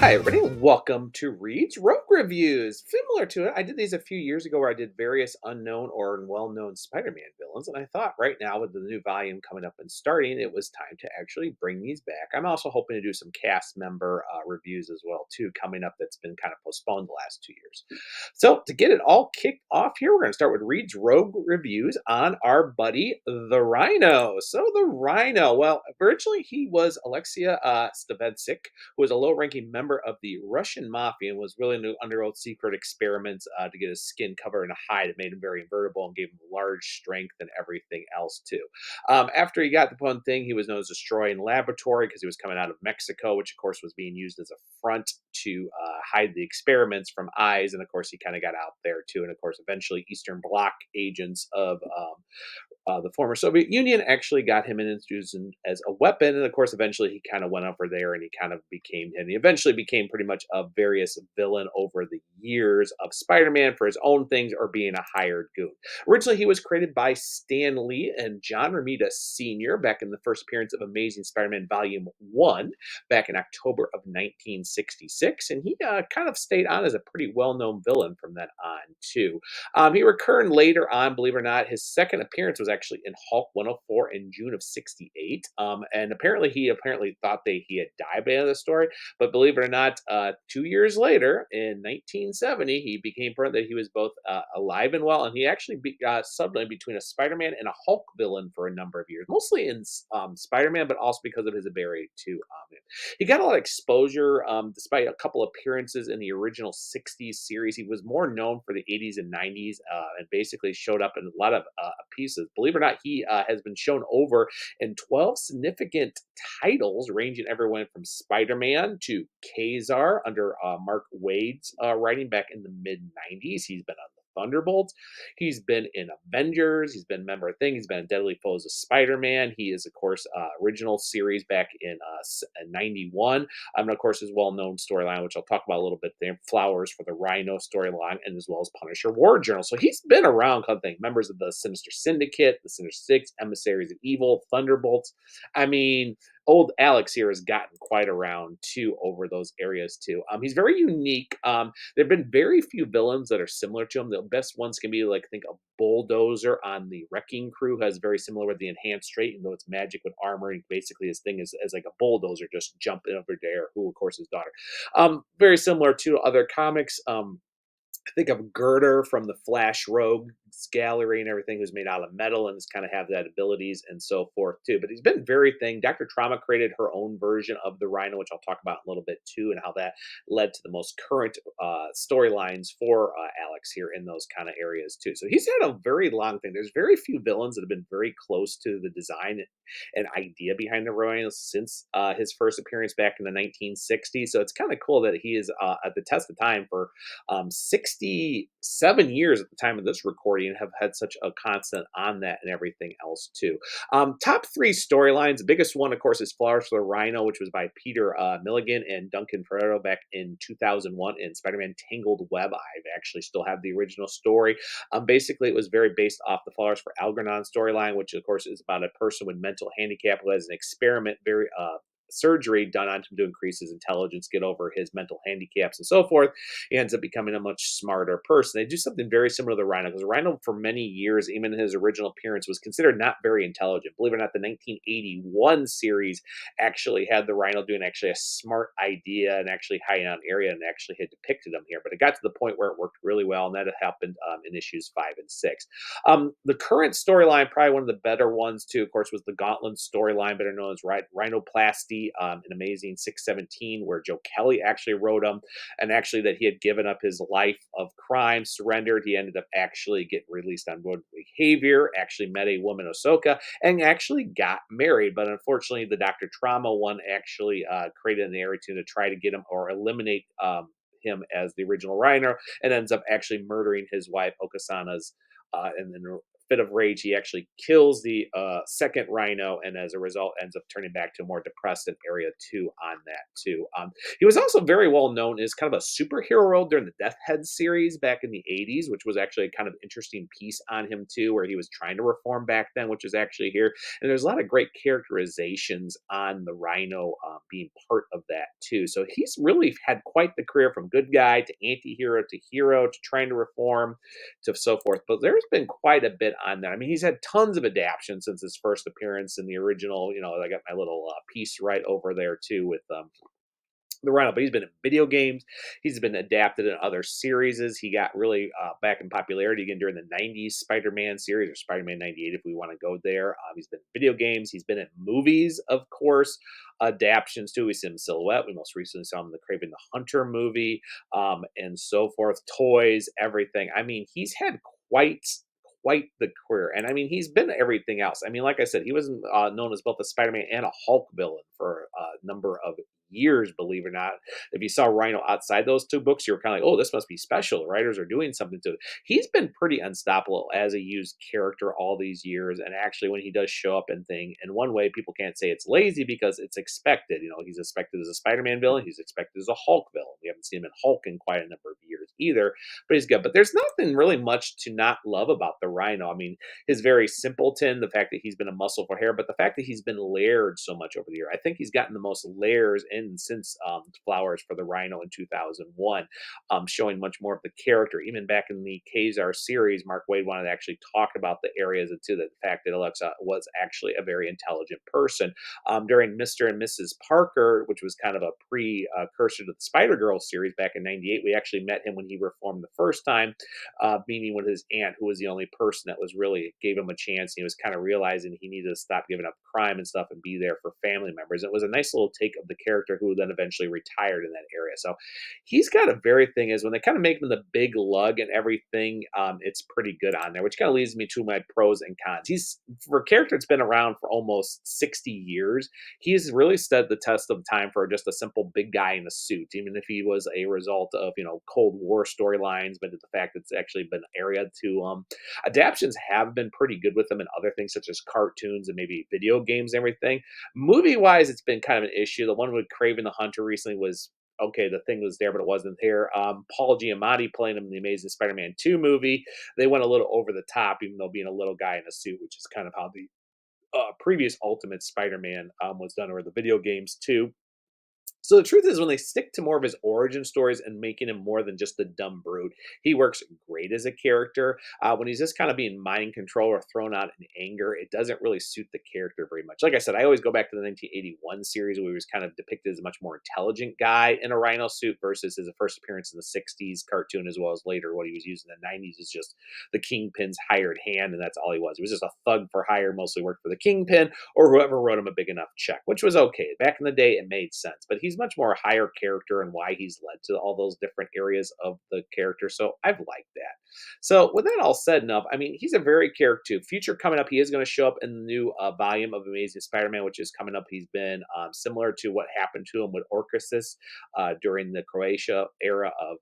Hi, everybody. Welcome to Reed's Rogue Reviews. Similar to it, I did these a few years ago where I did various unknown or well known Spider Man villains. And I thought right now, with the new volume coming up and starting, it was time to actually bring these back. I'm also hoping to do some cast member reviews as well, too, coming up that's been kind of postponed the last 2 years. So, to get it all kicked off here, we're going to start with Reed's Rogue Reviews on our buddy, the Rhino. So, the Rhino, well, originally he was Alexia Stavedzik, who was a low-ranking member of the Russian mafia and was willing to undergo secret experiments to get his skin covered in a hide. It made him very invertible and gave him large strength and everything else too. After he got the one thing, he was known as Destroying Laboratory because he was coming out of Mexico, which of course was being used as a front to hide the experiments from eyes. And of course, he kind of got out there too. And of course, eventually, Eastern Bloc agents of the former Soviet Union actually got him introduced as a weapon, and of course, eventually he kind of went over there and he kind of became, and he eventually became pretty much a various villain over the years of Spider-Man for his own things or being a hired goon. Originally, he was created by Stan Lee and John Romita Sr. back in the first appearance of Amazing Spider-Man Volume 1 back in October of 1966, and he kind of stayed on as a pretty well-known villain from then on, too. He returned later on, believe it or not. His second appearance was actually in Hulk 104 in June of '68. And apparently, he apparently thought that he had died by the end of the story. But believe it or not, 2 years later, in 1970, he became apparent that he was both alive and well. And he actually subbed in between a Spider Man and a Hulk villain for a number of years, mostly in Spider Man, but also because of his ability to. He got a lot of exposure despite a couple appearances in the original '60s series. He was more known for the '80s and '90s and basically showed up in a lot of pieces. Believe it or not, he has been shown over in 12 significant titles, ranging everyone from Spider Man to Kazar under Mark Wade's writing back in the mid '90s. He's been on the Thunderbolts. He's been in Avengers. He's been a member of Thing. He's been in Deadly Foes of Spider-Man. He is, of course, original series back in '91. And of course, his well-known storyline, which I'll talk about a little bit there, Flowers for the Rhino storyline, and as well as Punisher War Journal. So he's been around, kind of thing. Members of the Sinister Syndicate, the Sinister Six, Emissaries of Evil, Thunderbolts. I mean, old Alex here has gotten quite around too over those areas too. He's very unique. There have been very few villains that are similar to him. The best ones can be like I think a bulldozer on the Wrecking Crew who has very similar with the enhanced trait, even though it's magic with armor. And basically, his thing is as like a bulldozer, just jumping over there. Who, of course, his daughter. Very similar to other comics. I think of Girder from the Flash Rogues gallery and everything, who's made out of metal and has kind of have that abilities and so forth too. But he's been very thing. Dr. Trauma created her own version of the Rhino, which I'll talk about in a little bit too, and how that led to the most current storylines for Alex here in those kind of areas too. So he's had a very long thing. There's very few villains that have been very close to the design and idea behind the Rhino since his first appearance back in the 1960s. So it's kind of cool that he is at the test of time for 67 years at the time of this recording, have had such a constant on that and everything else too. Top three storylines. The biggest one, of course, is Flowers for the Rhino, which was by Peter Milligan and Duncan Ferrero back in 2001 in Spider-Man Tangled Web. I actually still have the original story. Basically, it was very based off the Flowers for Algernon storyline, which, of course, is about a person with mental handicap who has an experiment very surgery done on him to increase his intelligence, get over his mental handicaps, and so forth. He ends up becoming a much smarter person. They do something very similar to the Rhino, because Rhino, for many years, even in his original appearance, was considered not very intelligent. Believe it or not, the 1981 series actually had the Rhino doing actually a smart idea and actually hiding out an area and actually had depicted him here. But it got to the point where it worked really well, and that had happened in issues 5 and 6. The current storyline, probably one of the better ones too, of course, was the Gauntlet storyline, better known as Rhinoplasty in Amazing 617, where Joe Kelly actually wrote him, and actually that he had given up his life of crime, surrendered. He ended up actually getting released on good behavior, actually met a woman, Ahsoka, and actually got married. But unfortunately, the Dr. Trauma one actually created an area to try to get him or eliminate him as the original Rhino, and ends up actually murdering his wife, Okasana's, and then fit of rage, he actually kills the second Rhino, and as a result, ends up turning back to a more depressed and area two on that too. He was also very well known as kind of a superhero role during the Death Head series back in the '80s, which was actually a kind of interesting piece on him too, where he was trying to reform back then, which is actually here. And there's a lot of great characterizations on the Rhino being part of that too. So he's really had quite the career from good guy to anti-hero to hero to trying to reform to so forth. But there's been quite a bit on that. I mean, he's had tons of adaptations since his first appearance in the original. I got my little piece right over there too with the Rhino, but he's been in video games. He's been adapted in other series. He got really back in popularity again during the '90s Spider-Man series or Spider-Man '98, if we want to go there. He's been in video games. He's been in movies, of course, adaptions too. We see him in Silhouette. We most recently saw him in the Craven the Hunter movie, and so forth. Toys, everything. I mean, he's had quite the career. And I mean, he's been everything else. I mean, like I said, he was known as both a Spider-Man and a Hulk villain for a number of years, believe it or not. If you saw Rhino outside those two books, you were kind of like, oh, this must be special. The writers are doing something to it. He's been pretty unstoppable as a used character all these years. And actually, when he does show up and thing, in one way, people can't say it's lazy because it's expected. He's expected as a Spider-Man villain. He's expected as a Hulk villain. We haven't seen him in Hulk in quite a number of years either, but he's good. But there's nothing really much to not love about the Rhino. I mean, his very simpleton, the fact that he's been a muscle for hair, but the fact that he's been layered so much over the year. I think he's gotten the most layers in since Flowers for the Rhino in 2001, showing much more of the character. Even back in the Kazar series, Mark Waid wanted to actually talk about the areas and too, that the fact that Alexa was actually a very intelligent person. During Mr. and Mrs. Parker, which was kind of a precursor to the Spider Girl series back in '98, we actually met him when he reformed the first time, meeting with his aunt, who was the only person that was really gave him a chance. He was kind of realizing he needed to stop giving up crime and stuff and be there for family members. It was a nice little take of the character who then eventually retired in that area. So he's got a very thing is when they kind of make him the big lug and everything, it's pretty good on there, which kind of leads me to my pros and cons. He's for a character that's been around for almost 60 years. He's really stood the test of time for just a simple big guy in a suit, even if he was a result of Cold War storylines, but the fact that it's actually been area to adaptions have been pretty good with them and other things such as cartoons and maybe video games and everything. Movie wise, it's been kind of an issue. The one with Craven the Hunter recently was okay. The thing was there, but it wasn't here. Paul Giamatti playing him in the Amazing Spider-Man 2 movie. They went a little over the top, even though being a little guy in a suit, which is kind of how the previous Ultimate Spider-Man was done, or the video games too. So the truth is, when they stick to more of his origin stories and making him more than just a dumb brute, he works great as a character. When he's just kind of being mind control or thrown out in anger, it doesn't really suit the character very much. Like I said, I always go back to the 1981 series where he was kind of depicted as a much more intelligent guy in a Rhino suit versus his first appearance in the '60s cartoon, as well as later what he was using in the '90s is just the Kingpin's hired hand, and that's all he was. He was just a thug for hire, mostly worked for the Kingpin or whoever wrote him a big enough check, which was okay. Back in the day, it made sense, but he's much more higher character and why he's led to all those different areas of the character. So I've liked that. So with that all said enough, I mean, he's a very character too. Future coming up, he is going to show up in the new volume of Amazing Spider-Man, which is coming up. He's been similar to what happened to him with Orchesis during the Croatia era of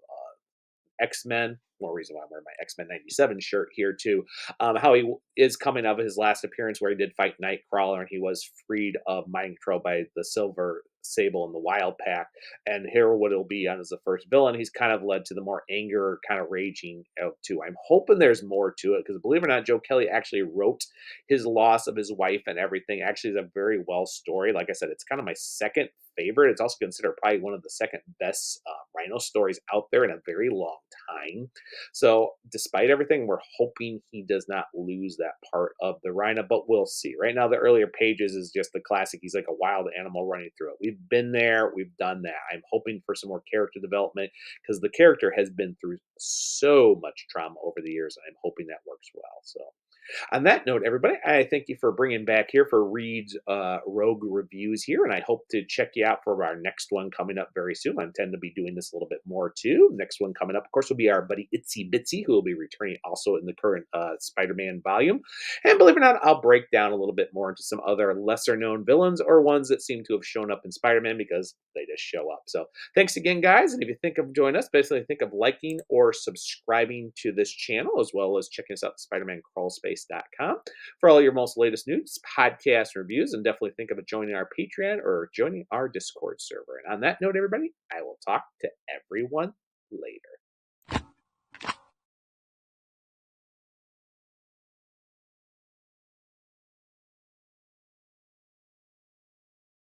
X-Men. More reason why I'm wearing my X-Men '97 shirt here too. How he is coming of his last appearance where he did fight Nightcrawler and he was freed of mind control by the Silver Sable and the Wild Pack. And here what it'll be on as the first villain. He's kind of led to the more anger, kind of raging out too. I'm hoping there's more to it because believe it or not, Joe Kelly actually wrote his loss of his wife and everything. Actually, is a very well story. Like I said, it's kind of my second favorite. It's also considered probably one of the second best Rhino stories out there in a very long time. So, despite everything, we're hoping he does not lose that part of the Rhino, but we'll see. Right now, the earlier pages is just the classic. He's like a wild animal running through it. We've been there, we've done that. I'm hoping for some more character development because the character has been through so much trauma over the years. I'm hoping that works well. So, on that note, everybody, I thank you for bringing back here for Reed's Rogue reviews here, and I hope to check you out for our next one coming up very soon. I intend to be doing this a little bit more too. Next one coming up, of course, will be our buddy Itsy Bitsy, who will be returning also in the current Spider-Man volume. And believe it or not, I'll break down a little bit more into some other lesser-known villains or ones that seem to have shown up in Spider-Man because they just show up. So thanks again, guys. And if you think of joining us, basically think of liking or subscribing to this channel, as well as checking us out at SpidermanCrawlspace.com for all your most latest news, podcast reviews, and definitely think of joining our Patreon or joining our Discord server. And on that note, everybody, I will talk to everyone later.